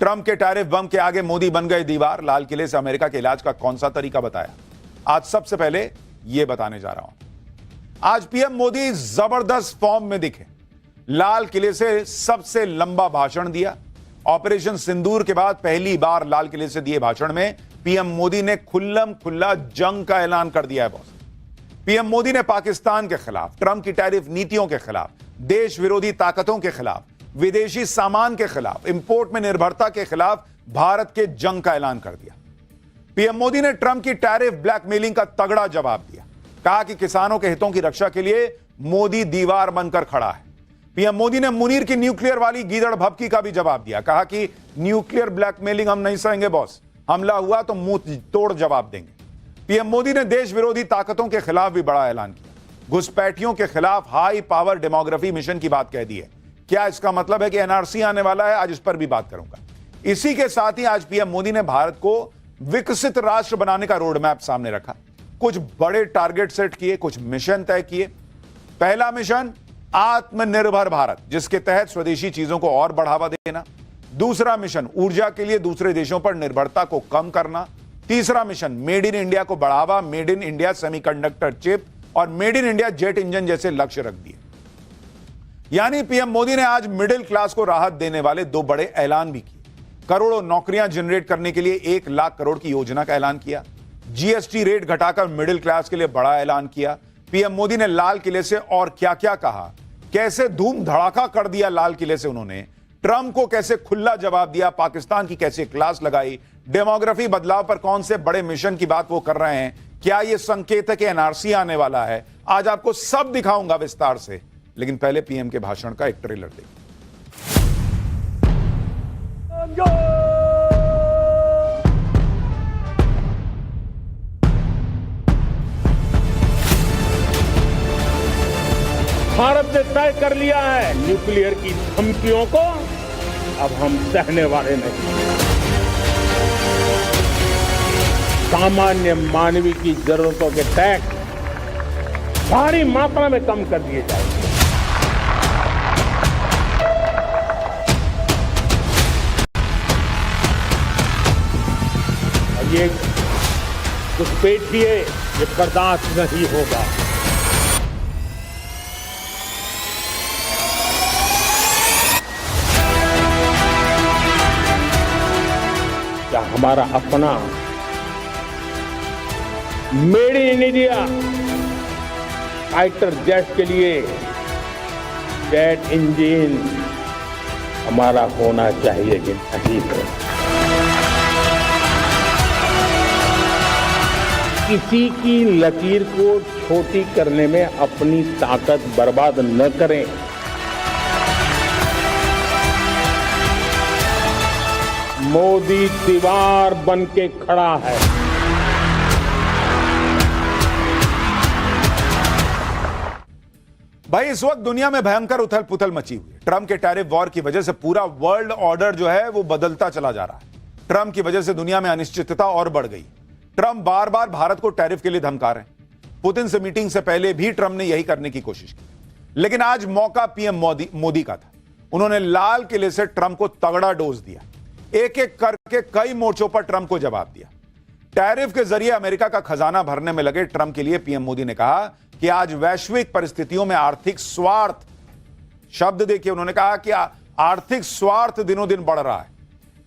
Trump के tariff बम के आगे मोदी बन गए दीवार। लाल किले से अमेरिका के इलाज का कौन सा तरीका बताया, आज सबसे पहले यह बताने जा रहा हूं। आज पीएम मोदी जबरदस्त फॉर्म में दिखे। लाल किले से सबसे लंबा भाषण दिया। ऑपरेशन सिंदूर के बाद पहली बार लाल किले से दिए भाषण में पीएम मोदी ने खुल्लम खुल्ला जंग का ऐलान कर दिया है बॉस। पीएम मोदी ने पाकिस्तान के खिलाफ, ट्रंप की टैरिफ नीतियों के खिलाफ, देश विरोधी ताकतों के खिलाफ, विदेशी सामान के खिलाफ, इंपोर्ट में निर्भरता के खिलाफ भारत के जंग का ऐलान कर दिया। पीएम मोदी ने ट्रंप की टैरिफ ब्लैकमेलिंग का तगड़ा जवाब दिया। कहा कि किसानों के हितों की रक्षा के लिए मोदी दीवार बनकर खड़ा है। पीएम मोदी ने मुनीर की न्यूक्लियर वाली गीदड़ भभकी का भी जवाब दिया। कहा कि न्यूक्लियर ब्लैकमेलिंग हम नहीं सहेंगे बॉस, हमला हुआ तो मुंह तोड़ जवाब देंगे। पीएम मोदी ने देश विरोधी ताकतों के खिलाफ भी बड़ा ऐलान किया। घुसपैठियों के खिलाफ हाई पावर डेमोग्राफी मिशन की बात कह दी है। क्या इसका मतलब है कि एनआरसी आने वाला है? आज इस पर भी बात करूंगा। इसी के साथ ही आज पीएम मोदी ने भारत को विकसित राष्ट्र बनाने का रोड मैप सामने रखा। कुछ बड़े टारगेट सेट किए, कुछ मिशन तय किए। पहला मिशन आत्मनिर्भर भारत, जिसके तहत स्वदेशी चीजों को और बढ़ावा देना। दूसरा मिशन ऊर्जा के लिए दूसरे देशों पर निर्भरता को कम करना। तीसरा मिशन मेड इन इंडिया को बढ़ावा, made in India semiconductor chip और made in India jet engine जैसे लक्ष्य रख दिए। यानी पीएम मोदी ने आज मिडिल क्लास को राहत देने वाले दो बड़े ऐलान भी किए। करोड़ों नौकरियां जनरेट करने के लिए 1 लाख करोड़ की योजना का ऐलान किया। जीएसटी रेट घटाकर मिडिल क्लास के लिए बड़ा ऐलान किया। पीएम मोदी ने लाल किले से और क्या क्या कहा, कैसे धूम धड़ाका कर दिया लाल किले से उन्होंने, ट्रंप को कैसे खुला जवाब दिया, पाकिस्तान की कैसे क्लास लगाई, डेमोग्राफी बदलाव पर कौन से बड़े मिशन की बात वो कर रहे हैं, क्या यह संकेत है कि एनआरसी आने वाला है, आज आपको सब दिखाऊंगा विस्तार से। लेकिन पहले पीएम के भाषण का एक ट्रेलर देखिए। भारत ने तय कर लिया है न्यूक्लियर की धमकियों को अब हम सहने वाले नहीं। सामान्य मानवीय की जरूरतों के टैक्स भारी मात्रा में कम कर दिए जाएंगे। और ये घुसपैठिए ये बर्दाश्त नहीं होगा। हमारा अपना made in India fighter jet के लिए जेट इंजन हमारा होना चाहिए कि नहीं हो। किसी की लकीर को छोटी करने में अपनी ताकत बर्बाद न करें। मोदी दीवार बन के खड़ा है। भाई इस वक्त दुनिया में भयंकर उथल पुथल मची हुई है। ट्रंप के टैरिफ वॉर की वजह से पूरा वर्ल्ड ऑर्डर जो है वो बदलता चला जा रहा है। ट्रंप की वजह से दुनिया में अनिश्चितता और बढ़ गई। ट्रंप बार बार भारत को टैरिफ के लिए धमका रहे हैं। पुतिन से मीटिंग से पहले भी ट्रंप ने यही करने की कोशिश की, लेकिन आज मौका पीएम मोदी का था। उन्होंने लाल किले से ट्रंप को तगड़ा डोज दिया। एक एक करके कई मोर्चों पर ट्रंप को जवाब दिया। टैरिफ के जरिए अमेरिका का खजाना भरने में लगे ट्रंप के लिए पीएम मोदी ने कहा कि आज वैश्विक परिस्थितियों में आर्थिक स्वार्थ, शब्द देखिए उन्होंने कहा कि आर्थिक स्वार्थ दिनों दिन बढ़ रहा है।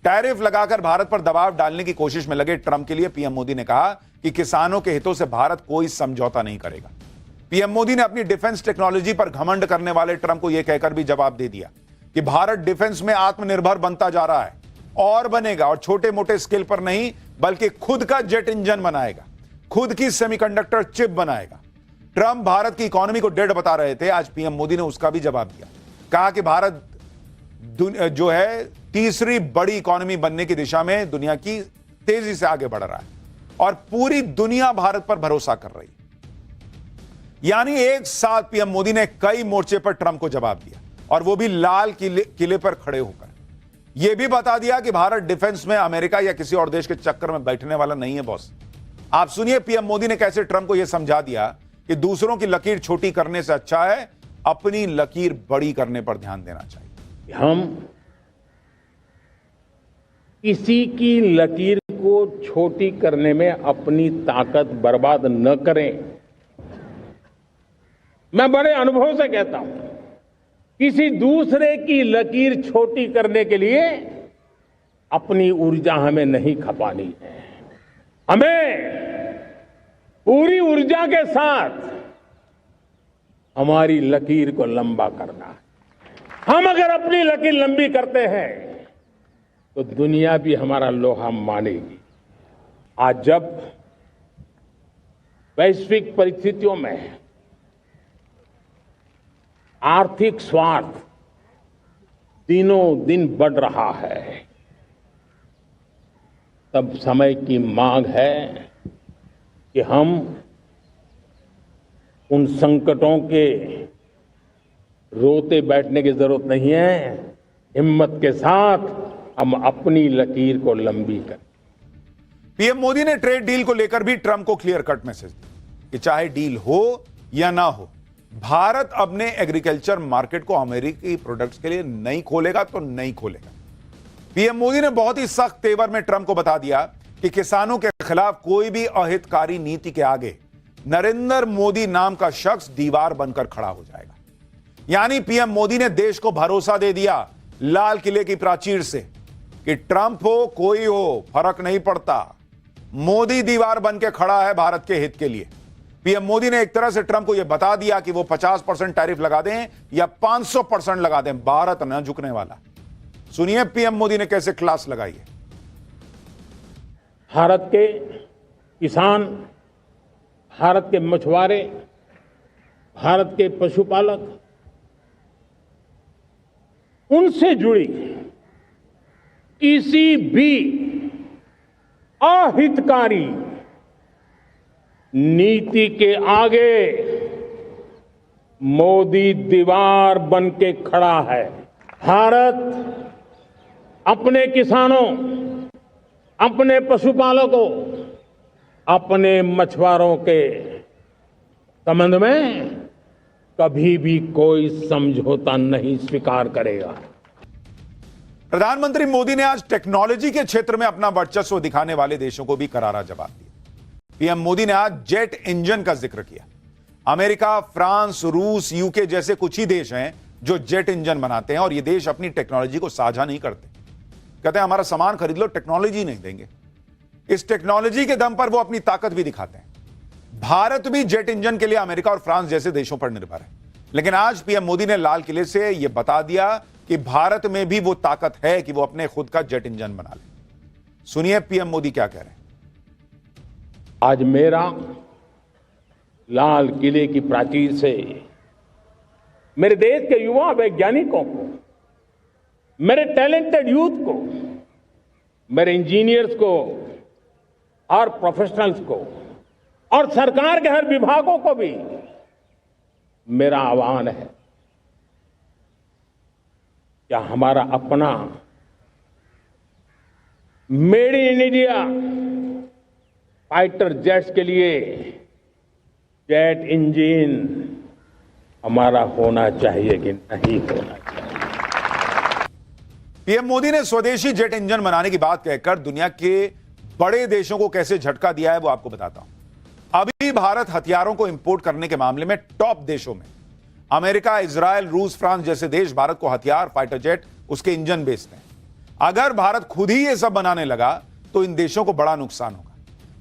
टैरिफ लगाकर भारत पर दबाव डालने की कोशिश में लगे ट्रंप के लिए पीएम मोदी ने कहा कि किसानों के हितों से भारत कोई समझौता नहीं करेगा। पीएम मोदी ने अपनी डिफेंस टेक्नोलॉजी पर घमंड करने वाले ट्रंप को यह कहकर भी जवाब दे दिया कि भारत डिफेंस में आत्मनिर्भर बनता जा रहा है और बनेगा, और छोटे मोटे स्केल पर नहीं बल्कि खुद का जेट इंजन बनाएगा, खुद की सेमीकंडक्टर चिप बनाएगा। ट्रंप भारत की इकोनॉमी को डेड बता रहे थे, आज पीएम मोदी ने उसका भी जवाब दिया। कहा कि भारत जो है तीसरी बड़ी इकोनॉमी बनने की दिशा में दुनिया की तेजी से आगे बढ़ रहा है और पूरी दुनिया भारत पर भरोसा कर रही है। यानी एक साथ पीएम मोदी ने कई मोर्चे पर ट्रंप को जवाब दिया और वो भी लाल किले पर खड़े होकर। यह भी बता दिया कि भारत डिफेंस में अमेरिका या किसी और देश के चक्कर में बैठने वाला नहीं है बॉस। आप सुनिए पीएम मोदी ने कैसे ट्रंप को यह समझा दिया कि दूसरों की लकीर छोटी करने से अच्छा है अपनी लकीर बड़ी करने पर ध्यान देना चाहिए। हम किसी की लकीर को छोटी करने में अपनी ताकत बर्बाद न करें। मैं बड़े अनुभव से कहता हूं, किसी दूसरे की लकीर छोटी करने के लिए अपनी ऊर्जा हमें नहीं खपानी है। हमें पूरी ऊर्जा के साथ हमारी लकीर को लंबा करना है। हम अगर अपनी लकीर लंबी करते हैं तो दुनिया भी हमारा लोहा मानेगी। आज जब वैश्विक परिस्थितियों में आर्थिक स्वार्थ दिनों दिन बढ़ रहा है, तब समय की मांग है कि हम उन संकटों के रोते बैठने की जरूरत नहीं है। हिम्मत के साथ हम अपनी लकीर को लंबी करें। पीएम मोदी ने ट्रेड डील को लेकर भी ट्रंप को क्लियर कट मैसेज दिया कि चाहे डील हो या ना हो, भारत अपने एग्रीकल्चर मार्केट को अमेरिकी प्रोडक्ट्स के लिए नहीं खोलेगा तो नहीं खोलेगा। पीएम मोदी ने बहुत ही सख्त तेवर में ट्रंप को बता दिया कि किसानों के खिलाफ कोई भी अहितकारी नीति के आगे नरेंद्र मोदी नाम का शख्स दीवार बनकर खड़ा हो जाएगा। यानी पीएम मोदी ने देश को भरोसा दे दिया लाल किले की प्राचीर से कि ट्रंप हो कोई हो फर्क नहीं पड़ता, मोदी दीवार बन के खड़ा है भारत के हित के लिए। पीएम मोदी ने एक तरह से ट्रंप को यह बता दिया कि वो 50% टैरिफ लगा दें या 500% लगा दें, भारत न झुकने वाला। सुनिए पीएम मोदी ने कैसे क्लास लगाई है। भारत के किसान, भारत के मछुआरे, भारत के पशुपालक, उनसे जुड़ी किसी भी अहितकारी नीति के आगे मोदी दीवार बन के खड़ा है। भारत अपने किसानों, अपने पशुपालकों, अपने मछुआरों के संबंध में कभी भी कोई समझौता नहीं स्वीकार करेगा। प्रधानमंत्री मोदी ने आज टेक्नोलॉजी के क्षेत्र में अपना वर्चस्व दिखाने वाले देशों को भी करारा जवाब दिया। पीएम मोदी ने आज जेट इंजन का जिक्र किया। अमेरिका, फ्रांस, रूस, यूके जैसे कुछ ही देश हैं जो जेट इंजन बनाते हैं और ये देश अपनी टेक्नोलॉजी को साझा नहीं करते। कहते हैं हमारा सामान खरीद लो, टेक्नोलॉजी नहीं देंगे। इस टेक्नोलॉजी के दम पर वो अपनी ताकत भी दिखाते हैं। भारत भी जेट इंजन के लिए अमेरिका और फ्रांस जैसे देशों पर निर्भर है, लेकिन आज पीएम मोदी ने लाल किले से यह बता दिया कि भारत में भी वो ताकत है कि वो अपने खुद का जेट इंजन बना ले। सुनिए पीएम मोदी क्या कह रहे हैं। आज मेरा लाल किले की प्राचीर से मेरे देश के युवा वैज्ञानिकों को, मेरे टैलेंटेड यूथ को, मेरे इंजीनियर्स को और प्रोफेशनल्स को और सरकार के हर विभागों को भी मेरा आह्वान है, क्या हमारा अपना made in India fighter jets के लिए जेट इंजन हमारा होना चाहिए कि नहीं होना चाहिए। पीएम मोदी ने स्वदेशी जेट इंजन बनाने की बात कहकर दुनिया के बड़े देशों को कैसे झटका दिया है वो आपको बताता हूं। अभी भारत हथियारों को इंपोर्ट करने के मामले में टॉप देशों में अमेरिका, इजराइल, रूस, फ्रांस जैसे देश भारत को हथियार, फाइटर जेट, उसके इंजन बेचते हैं। अगर भारत खुद ही ये सब बनाने लगा तो इन देशों को बड़ा नुकसान होगा।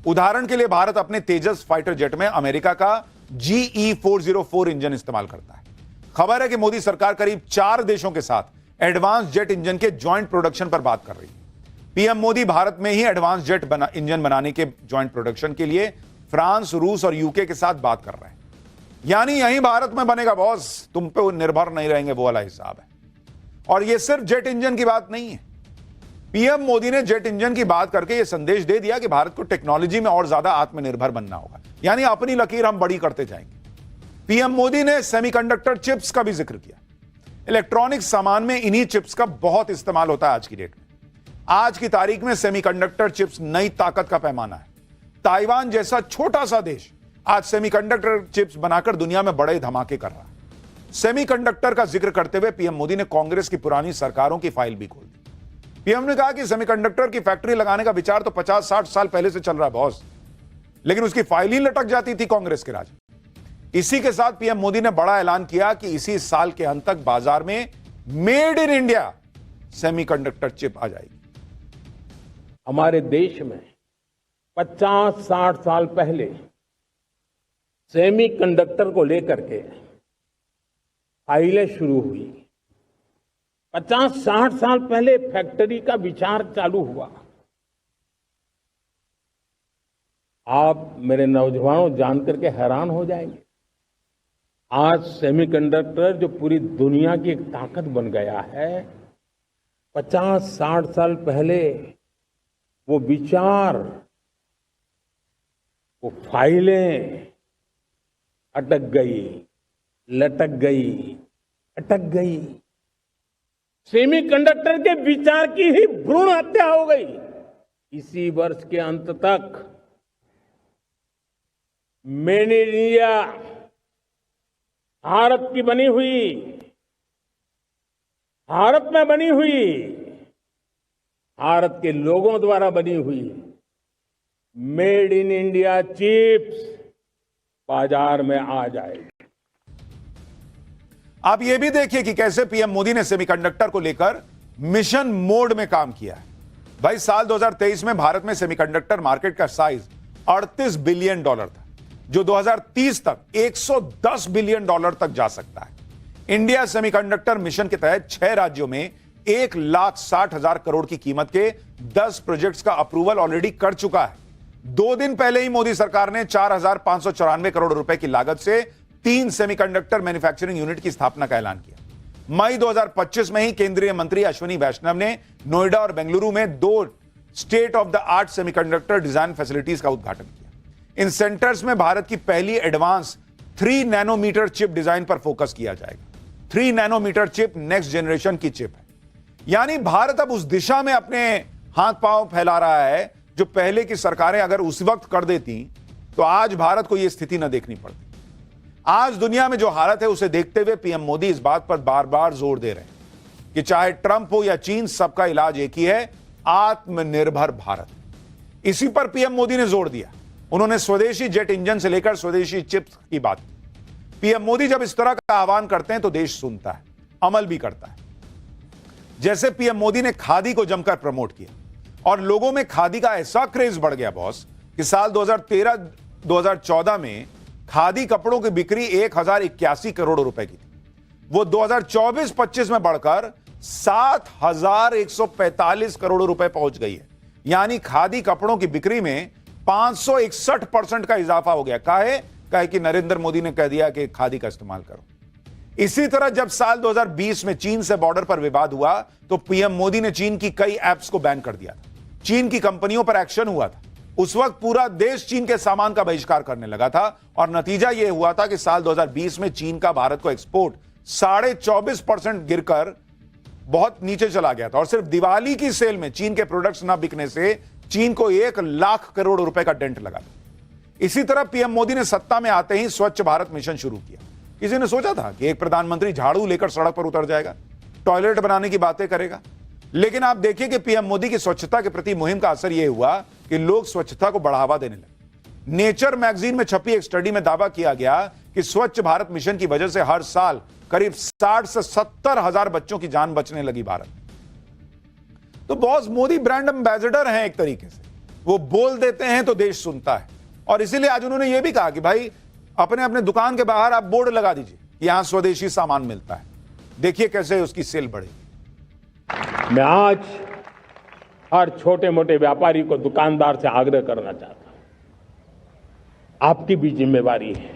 उदाहरण के लिए भारत अपने तेजस फाइटर जेट में अमेरिका का GE-404 इंजन इस्तेमाल करता है। खबर है कि मोदी सरकार करीब 4 देशों के साथ एडवांस जेट इंजन के ज्वाइंट प्रोडक्शन पर बात कर रही है। पीएम मोदी भारत में ही एडवांस जेट इंजन बनाने के ज्वाइंट प्रोडक्शन के लिए फ्रांस, रूस और यूके के साथ बात कर रहे हैं। यानी यही भारत में बनेगा बॉस, तुम पे निर्भर नहीं रहेंगे, वो वाला हिसाब है। और यह सिर्फ जेट इंजन की बात नहीं है। पीएम मोदी ने जेट इंजन की बात करके यह संदेश दे दिया कि भारत को टेक्नोलॉजी में और ज्यादा आत्मनिर्भर बनना होगा, यानी अपनी लकीर हम बड़ी करते जाएंगे। पीएम मोदी ने सेमीकंडक्टर चिप्स का भी जिक्र किया। इलेक्ट्रॉनिक सामान में इन्हीं चिप्स का बहुत इस्तेमाल होता है आज की डेट में। आज की तारीख में सेमीकंडक्टर चिप्स नई ताकत का पैमाना है। ताइवान जैसा छोटा सा देश आज सेमीकंडक्टर चिप्स बनाकर दुनिया में बड़े धमाके कर रहा है। सेमीकंडक्टर का जिक्र करते हुए पीएम मोदी ने कांग्रेस की पुरानी सरकारों की फाइल भी खोल दी। पीएम ने कहा कि सेमीकंडक्टर की फैक्ट्री लगाने का विचार तो 50-60 साल पहले से चल रहा है बॉस, लेकिन उसकी फाइल ही लटक जाती थी कांग्रेस के राज। इसी के साथ पीएम मोदी ने बड़ा ऐलान किया कि इसी साल के अंत तक बाजार में made in India semiconductor chip आ जाएगी। हमारे देश में 50-60 साल पहले सेमीकंडक्टर को लेकर के फाइलें शुरू हुई। 50-60 साल पहले फैक्ट्री का विचार चालू हुआ। आप मेरे नौजवानों जानकर के हैरान हो जाएंगे, आज सेमीकंडक्टर जो पूरी दुनिया की एक ताकत बन गया है, 50-60 साल पहले वो विचार, वो फाइलें अटक गई, लटक गई, अटक गई। सेमीकंडक्टर के विचार की ही भ्रूण हत्या हो गई। इसी वर्ष के अंत तक मेड इन इंडिया भारत की बनी हुई, भारत में बनी हुई, भारत के लोगों द्वारा बनी हुई मेड इन इंडिया चिप्स बाजार में आ जाएगी। आप यह भी देखिए कि कैसे पीएम मोदी ने सेमीकंडक्टर को लेकर मिशन मोड में काम किया है। भाई साल 2023 में भारत में सेमीकंडक्टर मार्केट का साइज 38 बिलियन डॉलर था, जो 2030 तक 110 बिलियन डॉलर तक जा सकता है। इंडिया सेमीकंडक्टर मिशन के तहत 6 राज्यों में 1,60,000 करोड़ की कीमत के 10 प्रोजेक्ट्स का अप्रूवल ऑलरेडी कर चुका है। 2 दिन पहले ही मोदी सरकार ने 4,594 करोड़ रुपए की लागत से 3 सेमीकंडक्टर मैन्युफैक्चरिंग यूनिट की स्थापना का ऐलान किया। मई 2025 में ही केंद्रीय मंत्री अश्विनी वैष्णव ने नोएडा और बेंगलुरु में 2 state of the art semiconductor design facilities का उद्घाटन किया। इन सेंटर्स में भारत की पहली एडवांस 3 नैनोमीटर चिप डिजाइन पर फोकस किया जाएगा। 3 नैनोमीटर चिप नेक्स्ट जनरेशन की चिप है, यानी भारत अब उस दिशा में अपने हाथ पांव फैला रहा है जो पहले की सरकारें अगर उस वक्त कर देती तो आज भारत को यह स्थिति न देखनी पड़ती। आज दुनिया में जो हालत है उसे देखते हुए पीएम मोदी इस बात पर बार बार जोर दे रहे हैं कि चाहे ट्रंप हो या चीन, सबका इलाज एक ही है, आत्मनिर्भर भारत। इसी पर पीएम मोदी ने जोर दिया। उन्होंने स्वदेशी जेट इंजन से लेकर स्वदेशी चिप्स की बात की। पीएम मोदी जब इस तरह का आह्वान करते हैं तो देश सुनता है, अमल भी करता है। जैसे पीएम मोदी ने खादी को जमकर प्रमोट किया और लोगों में खादी का ऐसा क्रेज बढ़ गया बॉस कि साल 2013-2014 में खादी कपड़ों की बिक्री 1,081 करोड़ रुपए की थी। वो 2024-25 में बढ़कर 7,145 करोड़ रुपए पहुंच गई है। यानी खादी कपड़ों की बिक्री में 561% का इजाफा हो गया। काहे कि नरेंद्र मोदी ने कह दिया कि खादी का इस्तेमाल करो। इसी तरह जब साल 2020 में चीन से बॉर्डर पर विवाद हुआ तो पीएम मोदी ने चीन की कई ऐप्स को बैन कर दिया था। चीन की कंपनियों पर एक्शन हुआ था। उस वक्त पूरा देश चीन के सामान का बहिष्कार करने लगा था और नतीजा यह हुआ था कि साल 2020 में चीन का भारत को एक्सपोर्ट 24.5% गिरकर बहुत नीचे चला गया था। और सिर्फ दिवाली की सेल में चीन के प्रोडक्ट्स ना बिकने से चीन को 1 लाख करोड़ रुपए का डेंट लगा था। इसी तरह पीएम मोदी ने सत्ता में आते ही स्वच्छ भारत मिशन शुरू किया। किसी ने सोचा था कि एक प्रधानमंत्री झाड़ू लेकर सड़क पर उतर जाएगा, टॉयलेट बनाने की बातें करेगा? लेकिन आप देखिए कि पीएम मोदी की स्वच्छता के प्रति मुहिम का असर यह हुआ कि लोग स्वच्छता को बढ़ावा देने लगे। नेचर मैगजीन में छपी एक स्टडी में दावा किया गया कि स्वच्छ भारत मिशन की वजह से हर साल करीब 60 से 70 हजार बच्चों की जान बचने लगी भारत। तो बॉस मोदी ब्रांड एम्बेसडर हैं एक तरीके से। वो बोल देते हैं तो देश सुनता है। और इसीलिए आज उन्होंने यह भी कहा कि भाई अपने अपने दुकान के बाहर आप बोर्ड लगा दीजिए, यहां स्वदेशी सामान मिलता है। देखिए कैसे उसकी सेल बढ़ेगी। मैं आज हर छोटे मोटे व्यापारी को, दुकानदार से आग्रह करना चाहता हूं, आपकी भी जिम्मेवारी है।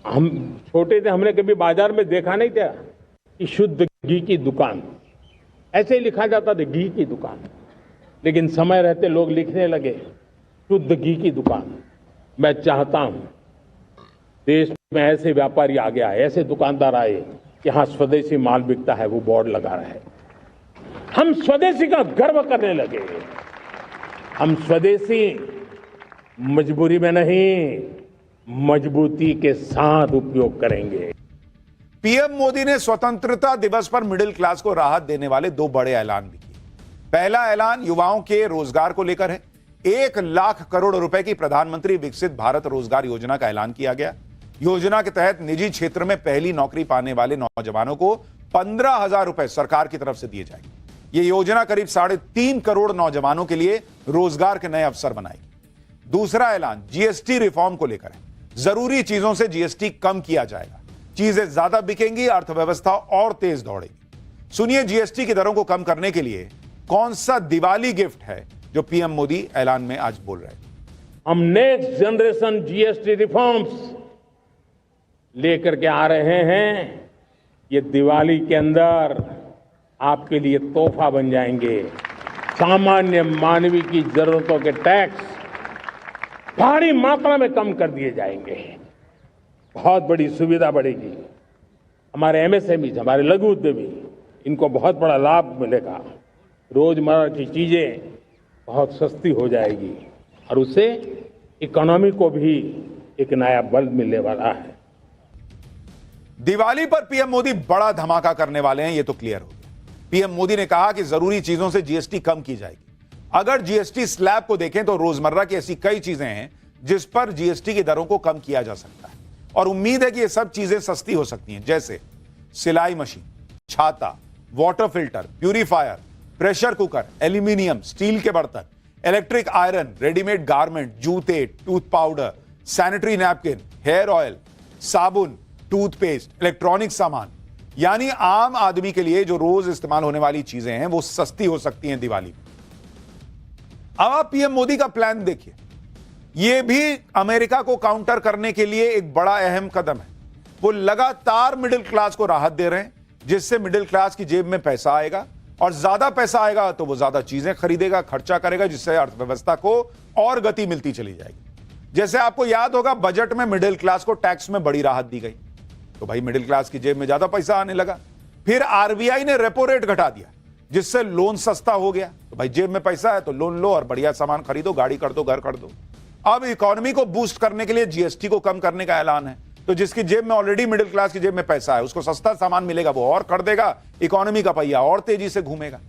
हम छोटे थे, हमने कभी बाजार में देखा नहीं था कि शुद्ध घी की दुकान, ऐसे ही लिखा जाता था घी की दुकान। लेकिन समय रहते लोग लिखने लगे शुद्ध घी की दुकान। मैं चाहता हूं देश में ऐसे व्यापारी आगे आए, ऐसे दुकानदार आए कि हाँ स्वदेशी माल बिकता है, वो बोर्ड लगा रहे हैं। हम स्वदेशी का गर्व करने लगे। हम स्वदेशी मजबूरी में नहीं, मजबूती के साथ उपयोग करेंगे। पीएम मोदी ने स्वतंत्रता दिवस पर मिडिल क्लास को राहत देने वाले दो बड़े ऐलान भी किए। पहला ऐलान युवाओं के रोजगार को लेकर है। 1,00,000 करोड़ रुपए की प्रधानमंत्री विकसित भारत रोजगार योजना का ऐलान किया गया। योजना के तहत निजी क्षेत्र में पहली नौकरी पाने वाले नौजवानों को 15,000 रुपए सरकार की तरफ से दिए जाएंगे। यह योजना करीब 3.5 करोड़ नौजवानों के लिए रोजगार के नए अवसर बनाएगी। दूसरा ऐलान जीएसटी रिफॉर्म को लेकर है। जरूरी चीजों से जीएसटी कम किया जाएगा। चीजें ज्यादा बिकेंगी, अर्थव्यवस्था और तेज दौड़ेगी। सुनिए जीएसटी की दरों को कम करने के लिए कौन सा दिवाली गिफ्ट है जो पीएम मोदी ऐलान में आज बोल रहे हैं। हम नेक्स्ट जनरेशन जीएसटी रिफॉर्म्स लेकर के आ रहे हैं। ये दिवाली के अंदर आपके लिए तोहफा बन जाएंगे। सामान्य मानवीय की जरूरतों के टैक्स भारी मात्रा में कम कर दिए जाएंगे। बहुत बड़ी सुविधा बढ़ेगी। हमारे एमएसएमई, हमारे लघु उद्यमी, इनको बहुत बड़ा लाभ मिलेगा। रोजमर्रा की चीजें बहुत सस्ती हो जाएगी और उससे इकोनॉमी को भी एक नया बल मिलने वाला है। दिवाली पर पीएम मोदी बड़ा धमाका करने वाले हैं, यह तो क्लियर हो गया। पीएम मोदी ने कहा कि जरूरी चीजों से जीएसटी कम की जाएगी। अगर जीएसटी स्लैब को देखें तो रोजमर्रा की ऐसी कई चीजें हैं जिस पर जीएसटी की दरों को कम किया जा सकता है और उम्मीद है कि ये सब चीजें सस्ती हो सकती हैं, जैसे सिलाई मशीन, छाता, water filter, purifier, pressure cooker, aluminium, steel के बर्तन, इलेक्ट्रिक आयरन, रेडीमेड गारमेंट, जूते, tooth powder, sanitary napkin, hair oil, साबुन, टूथपेस्ट, इलेक्ट्रॉनिक सामान, यानी आम आदमी के लिए जो रोज इस्तेमाल होने वाली चीजें हैं वो सस्ती हो सकती हैं दिवाली में। अब आप पीएम मोदी का प्लान देखिए। यह भी अमेरिका को काउंटर करने के लिए एक बड़ा अहम कदम है। वो लगातार मिडिल क्लास को राहत दे रहे हैं, जिससे मिडिल क्लास की जेब में पैसा आएगा और ज्यादा पैसा आएगा तो वो ज्यादा चीजें खरीदेगा, खर्चा करेगा, जिससे अर्थव्यवस्था को और गति मिलती चली जाएगी। जैसे आपको याद होगा, बजट में मिडिल क्लास को टैक्स में बड़ी राहत दी गई, तो भाई मिडिल क्लास की जेब में ज्यादा पैसा आने लगा। फिर आरबीआई ने रेपो रेट घटा दिया, जिससे लोन सस्ता हो गया। तो भाई जेब में पैसा है तो लोन लो और बढ़िया सामान खरीदो, गाड़ी कर दो, घर कर दो। अब इकोनॉमी को बूस्ट करने के लिए जीएसटी को कम करने का ऐलान है। तो जिसकी जेब में ऑलरेडी मिडिल क्लास की जेब में पैसा है, उसको सस्ता सामान मिलेगा, वो और कर देगा, इकोनॉमी का पहिया और तेजी से घूमेगा।